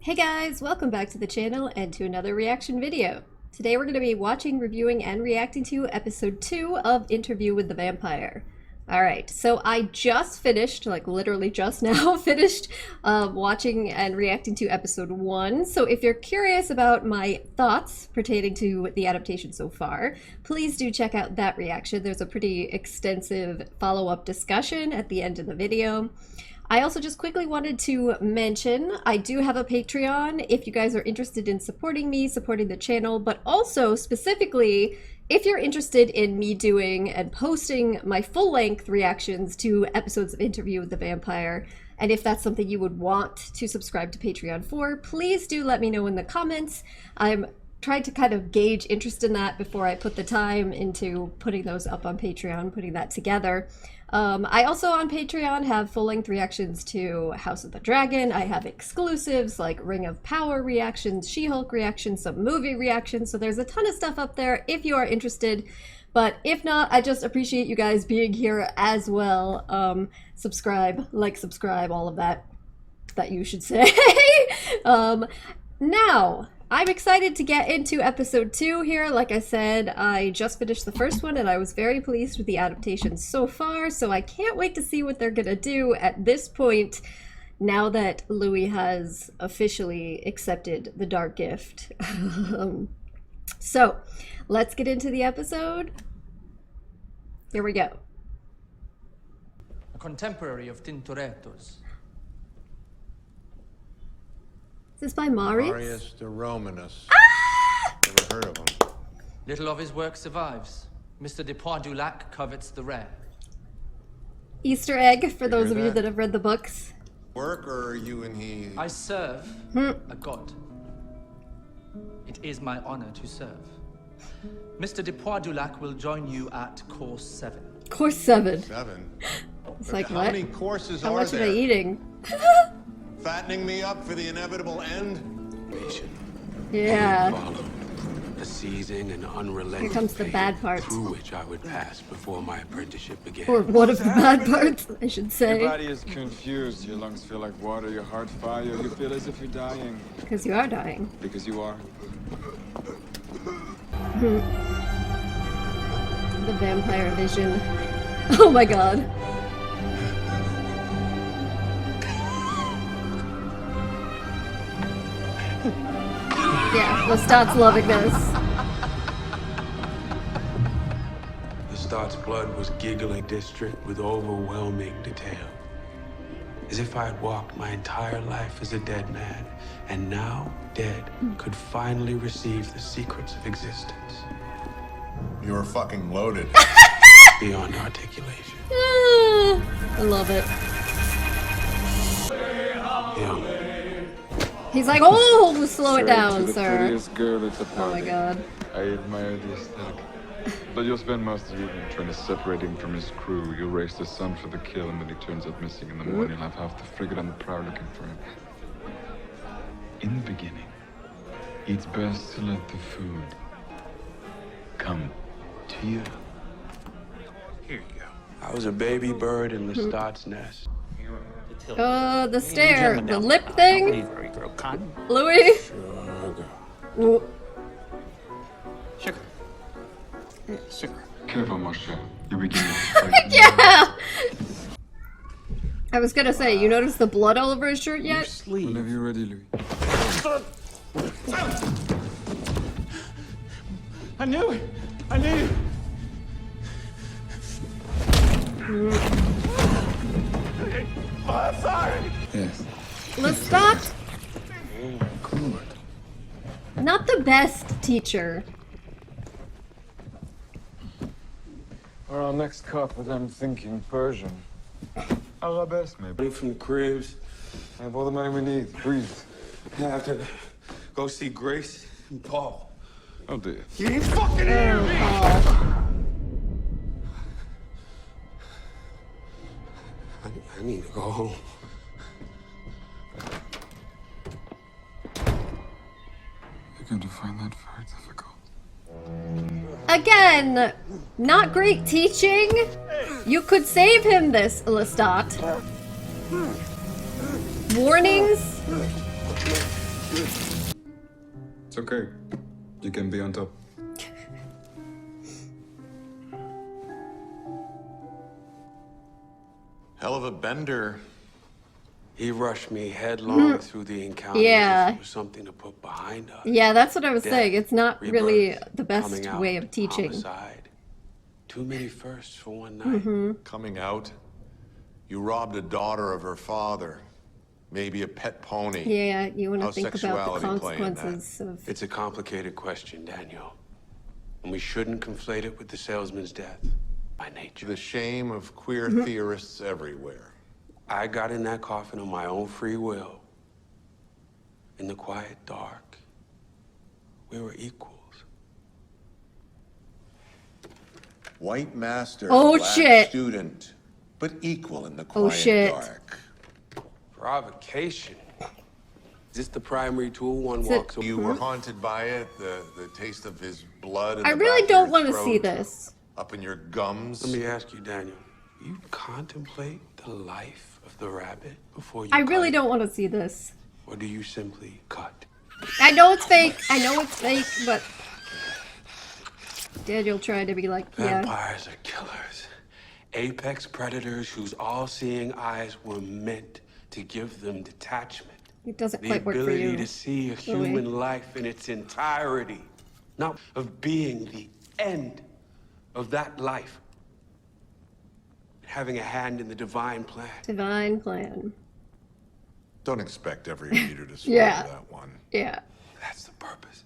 Hey guys, welcome back to the channel and to another reaction video. Today we're going to be watching, reviewing, and reacting to episode 2 of Interview with the Vampire. Alright, so I just finished, like literally just now, finished watching and reacting to episode 1. So if you're curious about my thoughts pertaining to the adaptation so far, please do check out that reaction. There's a pretty extensive follow-up discussion at the end of the video. I also just quickly wanted to mention I do have a Patreon if you guys are interested in supporting me, supporting the channel, but also specifically if you're interested in me doing and posting my full-length reactions to episodes of Interview with the Vampire, and if that's something you would want to subscribe to Patreon for, please do let me know in the comments. I'm trying to kind of gauge interest in that before I put the time into putting those up on Patreon, putting that together. I also on Patreon have full-length reactions to House of the Dragon. I have exclusives like Ring of Power reactions, She-Hulk reactions, some movie reactions, so there's a ton of stuff up there if you are interested. But if not, I just appreciate you guys being here as well. Subscribe, like, subscribe, all of that you should say. Now, I'm excited to get into episode 2 here. Like I said, I just finished the first one and I was very pleased with the adaptation so far, so I can't wait to see what they're gonna do at this point now that Louis has officially accepted the Dark Gift. So, let's get into the episode. Here we go. A contemporary of Tintoretto's. Is this by Marius? Marius the Romanus. Ah! Never heard of him. Little of his work survives. Mr. de Poix-du-Lac covets the rare. Easter egg for those of you that? that have read the books. Work or you and he? I serve a god. It is my honor to serve. Mr. de Poix-du-Lac will join you at course 7. Course 7. 7. It's like, How what? many courses How are much there? are they eating? Fattening me up for the inevitable end? Yeah. A seizing and unrelenting Here comes the bad part. through which I would pass before my apprenticeship began. Or one of the bad parts, I should say. Your body is confused. Your lungs feel like water. Your heart fire. You feel as if you're dying. Because you are dying. Because you are. The vampire vision. Oh my god. Yeah, Lestat's loving this. Lestat's blood was giggling district with overwhelming detail. As if I had walked my entire life as a dead man, and now, dead, could finally receive the secrets of existence. You were fucking loaded. Beyond articulation. I love it. Young. He's like, oh, slow it down, The sir. prettiest girl at the Oh party. my god. I admire the aesthetic. But you'll spend most of the evening trying to separate him from his crew. You'll race the sun for the kill, and when he turns up missing in the morning, you'll have half the frigate on the prowl looking for him. In the beginning, it's best to let the food come to you. Here you go. I was a baby bird in Lestat's nest. The stare, the lip thing. Louis. Ooh. Sugar. Careful, Moshe. You're beginning to fight. Yeah! I was gonna say, you notice the blood all over his shirt yet? Whenever you're ready, Louis. I knew it! I knew it! Sorry! Yes. Lestat? Not the best teacher. For our next carpet, I'm thinking Persian. Arabesque, maybe. Money from the cribs. I have all the money we need. Breathe. I have to go see Grace and Paul. Oh, dear. You ain't fucking hear me! I need to go home. You're going to find that very difficult. Again, not great teaching. You could save him this, Lestat. Warnings? It's okay. You can be on top. Hell of a bender. He rushed me headlong through the encounter. Yeah. It was something to put behind us. Yeah, that's what I was Death, saying. It's not really rebirth, the best coming out, way of teaching. homicide. Too many firsts for one night. Coming out. You robbed a daughter of her father. Maybe a pet pony. Yeah, you want to How's think about the sexuality play in that? consequences of... It's a complicated question, Daniel. And we shouldn't conflate it with the salesman's death by nature. The shame of queer theorists everywhere. I got in that coffin on my own free will. In the quiet dark. We were equals. White master, Oh, black shit. student, but equal in the Oh, quiet shit. dark. Provocation. Is this the primary tool one Is it- walks away? You were haunted by it, the taste of his blood in I the really back of don't your want to see throat, this. up in your gums. Let me ask you, Daniel. You contemplate the life of the rabbit before you I cut really it? don't want to see this. Or do you simply cut? I know it's fake. I know it's fake, but... Daniel tried to be like, yeah. Vampires are killers. Apex predators whose all-seeing eyes were meant to give them detachment. It doesn't The quite work for ability you. to see a Louis. human life in its entirety. Not of being the end of that life. Having a hand in the divine plan. Divine plan. Don't expect every reader to swallow Yeah. that one. Yeah. That's the purpose.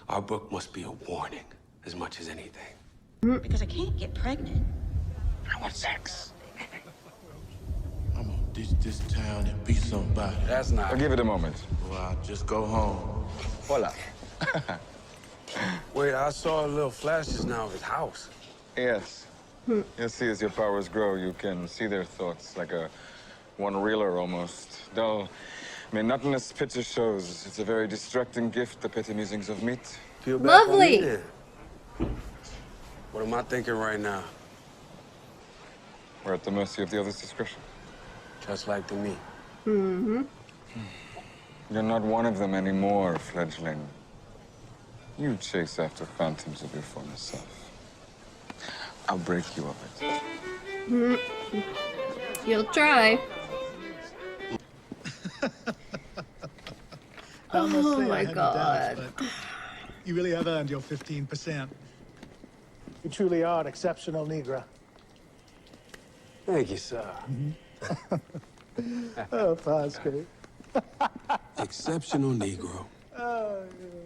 Our book must be a warning as much as anything. Because I can't get pregnant. I want sex. I'm gonna ditch this town and be somebody. That's not. I'll give it a moment. Or I'll just go home. Hola. Wait, I saw a little flashes now of his house. Yes. You'll see as your powers grow, you can see their thoughts like a one-reeler almost. Dull, monotonous picture shows. It's a very distracting gift, the petty musings of meat. Feel back on Lovely. me then. What am I thinking right now? We're at the mercy of the other's discretion. Just like to me. You're not one of them anymore, fledgling. You chase after phantoms of your former self. I'll break you of it. You'll try. I must Oh say, I my had doubts, God. but you really have earned your 15%. You truly are an exceptional Negro. Thank you, sir. Oh, Pascal. Exceptional Negro.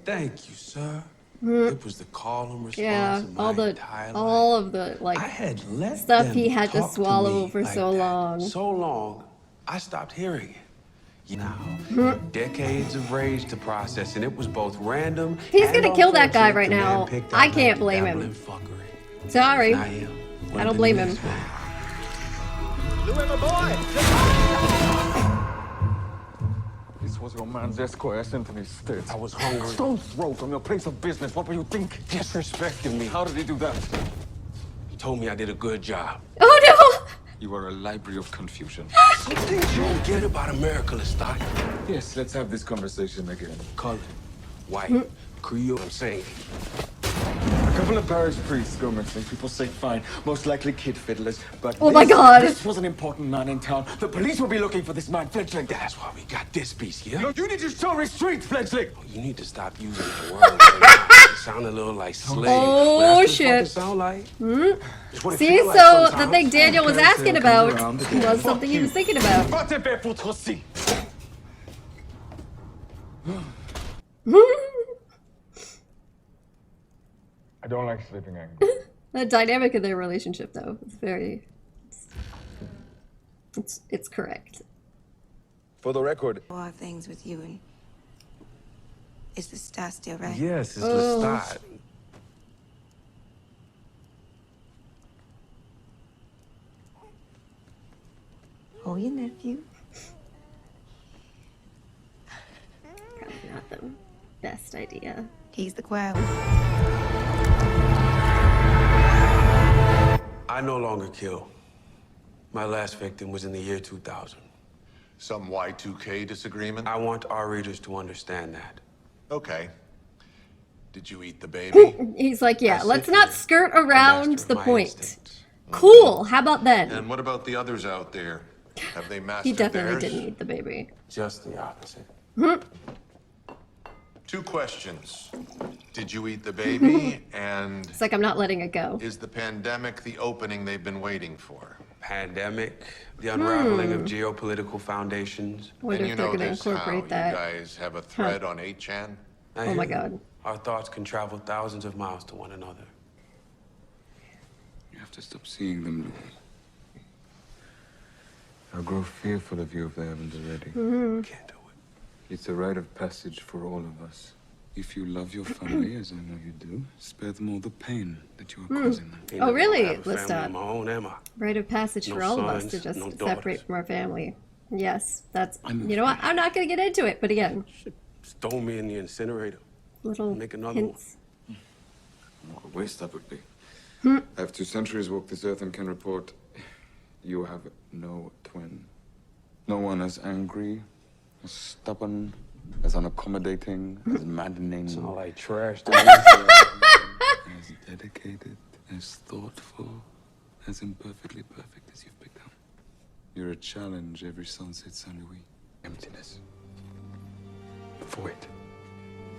Thank you, sir. It was the call and response Yeah, of my all entire of the like I had let stuff them he had to talk swallow me for like so that. long. So long, I stopped hearing it. Now, decades of rage to process, and it was both random. He's and gonna kill that guy unfortunate right the man now. picked I out can't like blame him. dabbling fuckery. Sorry. And I am one I of don't the blame him. next man. This was your man's esquire sent to me state. I was hungry. Stone's throw from your place of business. What were you thinking? Disrespecting me. How did he do that? He told me I did a good job. Oh You are a library of confusion. Some things you don't get about America, Lestat. Yes, let's have this conversation again. Color, white, Creole, I'm saying. A couple of parish priests go missing. People say fine. Most likely kid fiddlers. But Oh my God. This was an important man in town. The police will be looking for this man, fledgling. That's why we got this piece here. You need to show restraint, fledgling. You need to stop using that word. It sound a little like slave. Oh, But that's what it shit. fucking sound like. It's what it See, feel like so the sometimes. thing Daniel was Okay, asking so about come around again. was something he was thinking about. Va te faire foutre aussi. I don't like sleeping angry. The dynamic of their relationship, though, is very. It's correct. For the record, A lot of things with you and is the star still right? Yes, it's Oh. Lestat. Oh, your nephew. Probably not the best idea. He's the choir. I no longer kill. My last victim was in the year 2000. Some Y2K disagreement? I want our readers to understand that. Okay. Did you eat the baby? He's like, yeah, I let's sit not here, skirt a around master the of my point. instincts. Cool. How about then? And what about the others out there? Have they mastered He definitely theirs? didn't eat the baby. Just the opposite. 2 questions. Did you eat the baby? And It's like I'm not letting it go. is the pandemic the opening they've been waiting for? Pandemic, the unraveling of geopolitical foundations. I wonder And you if they're know going to this how incorporate that. you guys have a thread on 8chan? I Oh my hear you. God. Our thoughts can travel thousands of miles to one another. You have to stop seeing them, Louis. I'll grow fearful of you if they haven't already. Can't do it. It's a rite of passage for all of us. If you love your family, as I know you do, spare them all the pain that you are causing them. Ain't Oh, never really, gonna have a family Lestat? of my own, am I? Rite of passage No for all of us to sons, just no separate daughters. from our family. Yes, that's, you know what? I'm not going to get into it, but again, Just throw me in the incinerator. little Make another hints. What a waste that would be. I have 2 centuries walked this earth and can report you have no twin. No one as angry, as stubborn, as unaccommodating, as maddening, Sound like trash to as dedicated, as thoughtful, as imperfectly perfect as you've become. You're a challenge every sunset, Saint Louis. Emptiness. Void.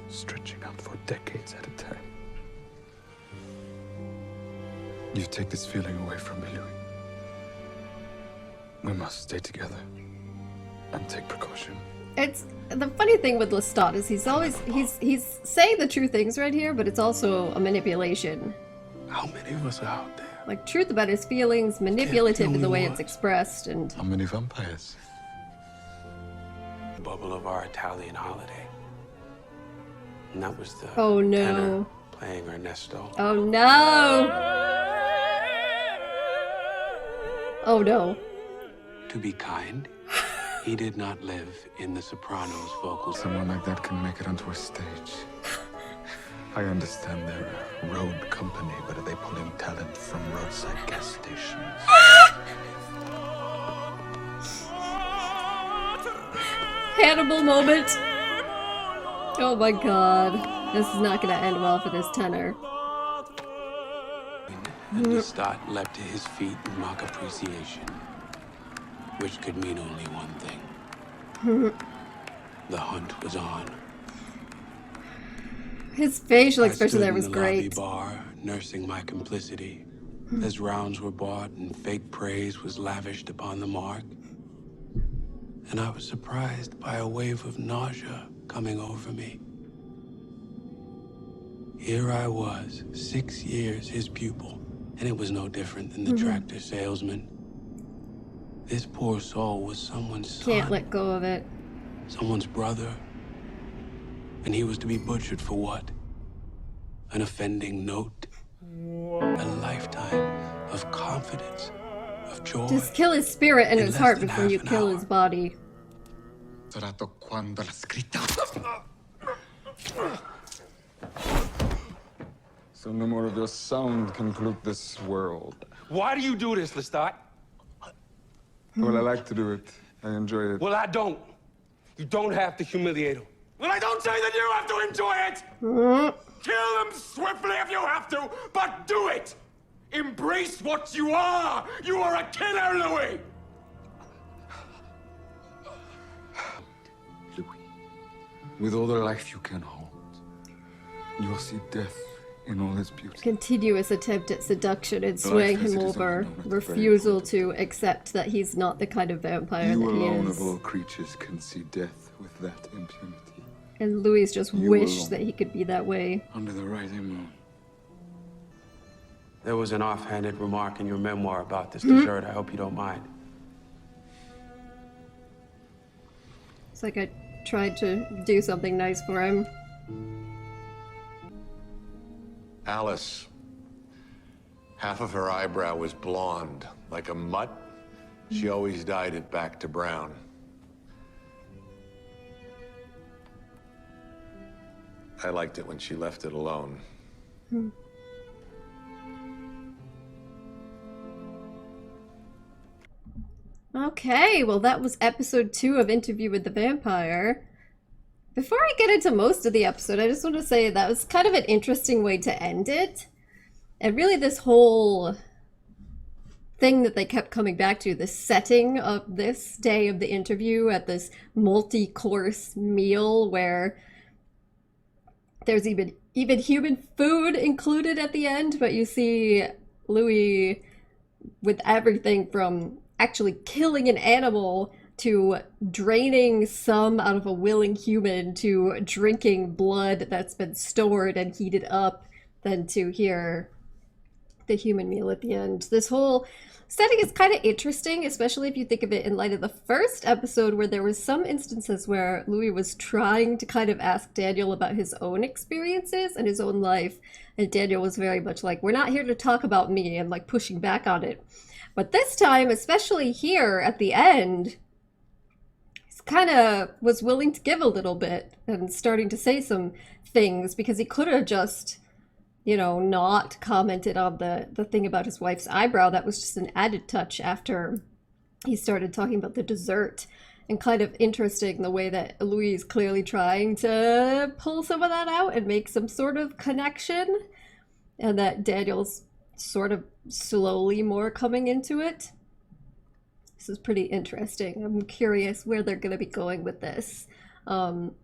Stretching out for decades at a time. You take this feeling away from me, Louis. We must stay together and take precaution. It's the funny thing with Lestat is he's saying the true things right here, but it's also a manipulation. How many of us are out there? Like truth about his feelings, manipulative in the only way one. it's expressed, and How many vampires? The bubble of our Italian holiday. And that was the Oh, no. tenor playing Ernesto. oh no, oh no. To be kind, he did not live in the Sopranos vocal. Someone like that can make it onto a stage. I understand they're a road company, but are they pulling talent from roadside gas stations? Hannibal moment. Oh my god, this is not gonna end well for this tenor. And Lestat leapt to his feet in mock appreciation, which could mean only one thing. The hunt was on. His facial I expression stood there in was the lobby great. bar, nursing my complicity, as rounds were bought and fake praise was lavished upon the mark. And I was surprised by a wave of nausea coming over me. Here I was, 6 years his pupil, and it was no different than the tractor salesman. This poor soul was someone's son, Can't let go of it. someone's brother. And he was to be butchered for what? An offending note? A lifetime of confidence, of joy. Just kill his spirit and In his less heart than before half you an kill hour. his body. So no more of your sound can pollute this world. Why do you do this, Lestat? Well, I like to do it. I enjoy it. Well, I don't. You don't have to humiliate him. Well, I don't say that you have to enjoy it! Kill them swiftly if you have to, but do it! Embrace what you are! You are a killer, Louis! Louis, with all the life you can hold, you will see death in all its beauty. Continuous attempt at seduction and Life swaying as him it is over. unknown at the Refusal to accept that he's not the kind of vampire You that he alone is. of all creatures can see death with that impunity. And Louis just You wished alone. that he could be that way. Under the rising moon. There was an offhanded remark in your memoir about this dessert. I hope you don't mind. It's like I tried to do something nice for him. Alice. Half of her eyebrow was blonde, like a mutt. She always dyed it back to brown. I liked it when she left it alone. Okay. Okay, well, that was episode 2 of Interview with the Vampire. Before I get into most of the episode, I just want to say that was kind of an interesting way to end it. And really this whole thing that they kept coming back to, the setting of this day of the interview at this multi-course meal where there's even human food included at the end, but you see Louis with everything from actually killing an animal to draining some out of a willing human to drinking blood that's been stored and heated up, then to hear the human meal at the end. This whole setting is kind of interesting, especially if you think of it in light of the first episode where there was some instances where Louis was trying to kind of ask Daniel about his own experiences and his own life, and Daniel was very much like, we're not here to talk about me, and like pushing back on it. But this time, especially here at the end, he's kind of was willing to give a little bit and starting to say some things, because he could have just, you know, not commented on the thing about his wife's eyebrow. That was just an added touch after he started talking about the dessert. And kind of interesting the way that Louis is clearly trying to pull some of that out and make some sort of connection, and that Daniel's sort of slowly more coming into it. This is pretty interesting. I'm curious where they're going to be going with this. And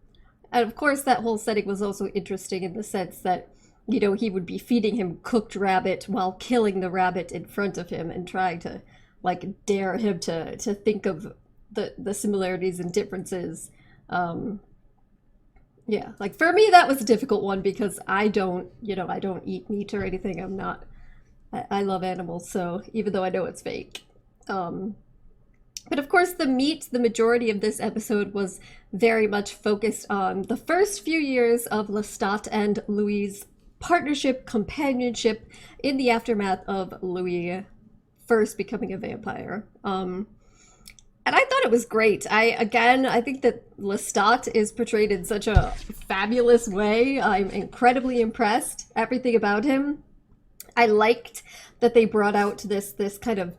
of course, that whole setting was also interesting in the sense that, you know, he would be feeding him cooked rabbit while killing the rabbit in front of him and trying to, like, dare him to think of the similarities and differences. Yeah, like, for me, that was a difficult one because I don't eat meat or anything. I love animals, so even though I know it's fake. But of course, the majority of this episode was very much focused on the first few years of Lestat and Louis' partnership, companionship in the aftermath of Louis first becoming a vampire. And I thought it was great. I think that Lestat is portrayed in such a fabulous way. I'm incredibly impressed. Everything about him. I liked that they brought out this kind of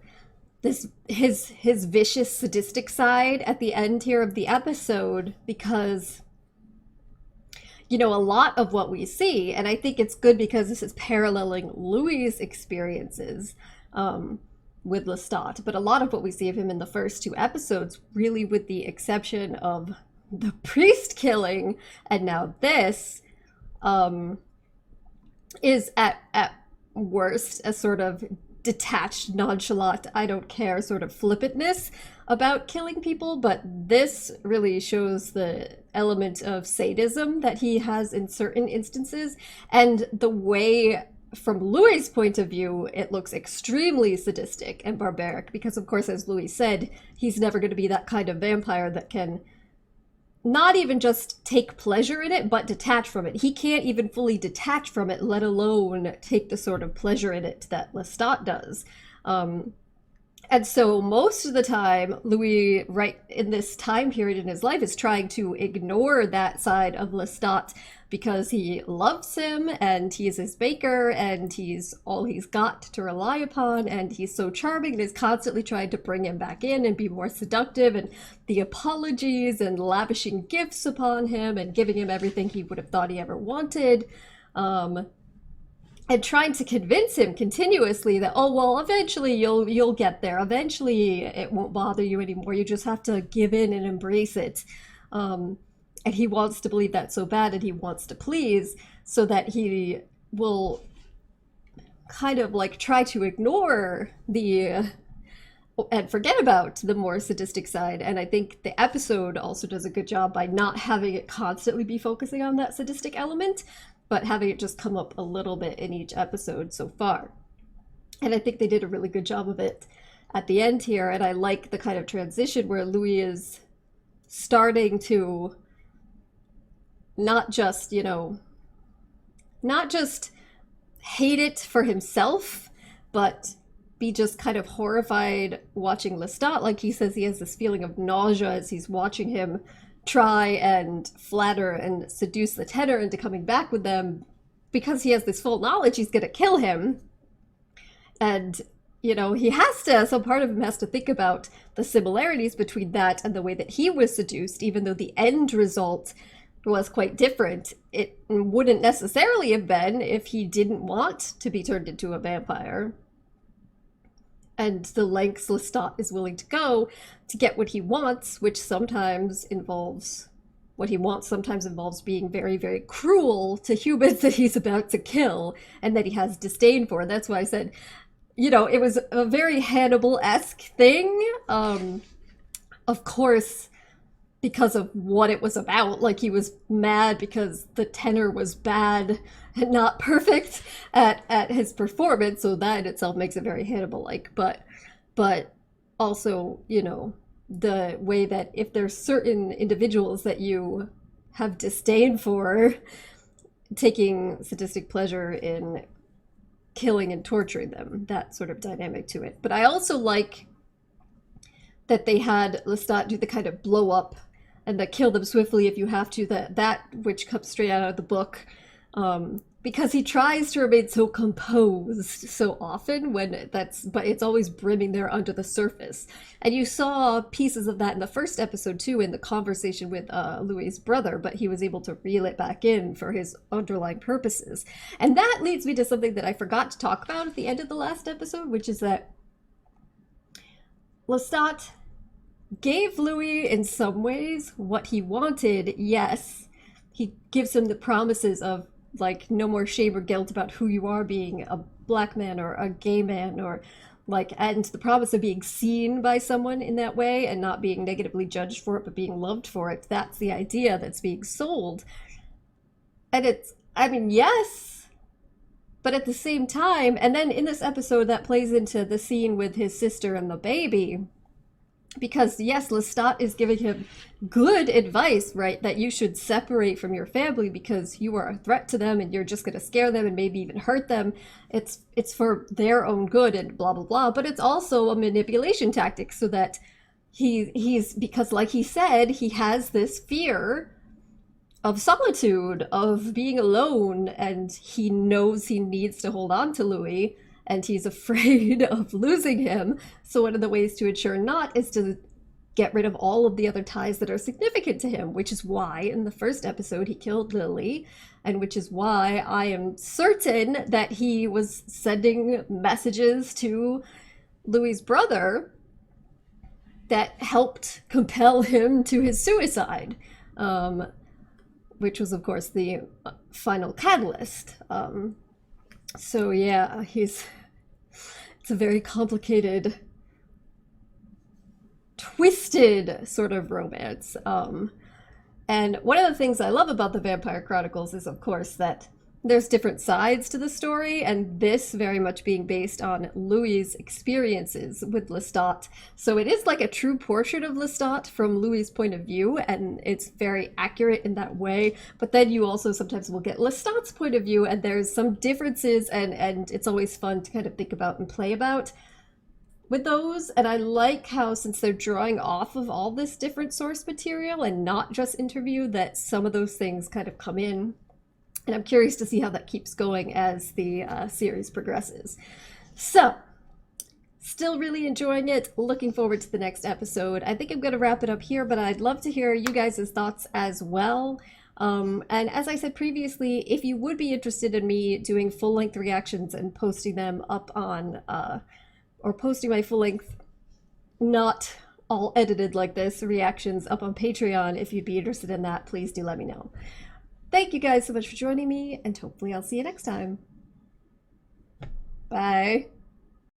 his vicious, sadistic side at the end here of the episode, because, you know, a lot of what we see, and I think it's good because this is paralleling Louis' experiences with Lestat, but a lot of what we see of him in the first 2 episodes, really with the exception of the priest killing, and now this, is at worst a sort of detached, nonchalant, I don't care sort of flippantness about killing people, but this really shows the element of sadism that he has in certain instances, and the way, from Louis' point of view, it looks extremely sadistic and barbaric, because of course, as Louis said, he's never going to be that kind of vampire that can not even just take pleasure in it, but detach from it. He can't even fully detach from it, let alone take the sort of pleasure in it that Lestat does. And so most of the time, Louis, right in this time period in his life, is trying to ignore that side of Lestat because he loves him and he's his baker and he's all he's got to rely upon, and he's so charming and is constantly trying to bring him back in and be more seductive, and the apologies and lavishing gifts upon him and giving him everything he would have thought he ever wanted. And trying to convince him continuously that, oh, well, eventually you'll get there. Eventually it won't bother you anymore. You just have to give in and embrace it. And he wants to believe that so bad, and he wants to please, so that he will kind of like try to ignore and forget about the more sadistic side. And I think the episode also does a good job by not having it constantly be focusing on that sadistic element, but having it just come up a little bit in each episode so far. And I think they did a really good job of it at the end here. And I like the kind of transition where Louis is starting to not just hate it for himself, but be just kind of horrified watching Lestat. Like he says, he has this feeling of nausea as he's watching him try and flatter and seduce the Tenor into coming back with them, because he has this full knowledge he's going to kill him. And you know, he has to, so part of him has to think about the similarities between that and the way that he was seduced, even though the end result was quite different. It wouldn't necessarily have been if he didn't want to be turned into a vampire. And the lengths Lestat is willing to go to get what he wants, which sometimes involves being very, very cruel to humans that he's about to kill and that he has disdain for. And that's why I said, you know, it was a very Hannibal-esque thing. Of course, because of what it was about. Like, he was mad because the tenor was bad and not perfect at his performance, so that in itself makes it very Hannibal-like. But also, you know, the way that if there's certain individuals that you have disdain for, taking sadistic pleasure in killing and torturing them, that sort of dynamic to it. But I also like that they had Lestat do the kind of blow up and the kill them swiftly if you have to, that which comes straight out of the book, because he tries to remain so composed so often but it's always brimming there under the surface. And you saw pieces of that in the first episode too, in the conversation with Louis's brother, but he was able to reel it back in for his underlying purposes. And that leads me to something that I forgot to talk about at the end of the last episode, which is that Lestat gave Louis in some ways what he wanted. Yes, he gives him the promises of, like, no more shame or guilt about who you are being a black man or a gay man, or like, and the promise of being seen by someone in that way and not being negatively judged for it but being loved for it. That's the idea that's being sold. And it's, I mean, yes, but at the same time, and then in this episode that plays into the scene with his sister and the baby, because yes, Lestat is giving him good advice, right? That you should separate from your family because you are a threat to them and you're just going to scare them and maybe even hurt them. It's for their own good and blah, blah, blah. But it's also a manipulation tactic so that he's, because like he said, he has this fear of solitude, of being alone, and he knows he needs to hold on to Louis, and he's afraid of losing him. So one of the ways to ensure not is to get rid of all of the other ties that are significant to him, which is why in the first episode he killed Lily, and which is why I am certain that he was sending messages to Louis's brother that helped compel him to his suicide, which was, of course, the final catalyst. So yeah, it's a very complicated, twisted sort of romance. And one of the things I love about the Vampire Chronicles is, of course, that there's different sides to the story, and this very much being based on Louis's experiences with Lestat. So it is like a true portrait of Lestat from Louis's point of view, and it's very accurate in that way. But then you also sometimes will get Lestat's point of view, and there's some differences, and it's always fun to kind of think about and play about with those. And I like how, since they're drawing off of all this different source material and not just interview, that some of those things kind of come in. And I'm curious to see how that keeps going as the series progresses. So, still really enjoying it. Looking forward to the next episode. I think I'm going to wrap it up here, but I'd love to hear you guys' thoughts as well. And as I said previously, if you would be interested in me doing full-length reactions and posting them up on, or posting my full-length, not all edited like this, reactions up on Patreon, if you'd be interested in that, please do let me know. Thank you guys so much for joining me, and hopefully I'll see you next time. Bye.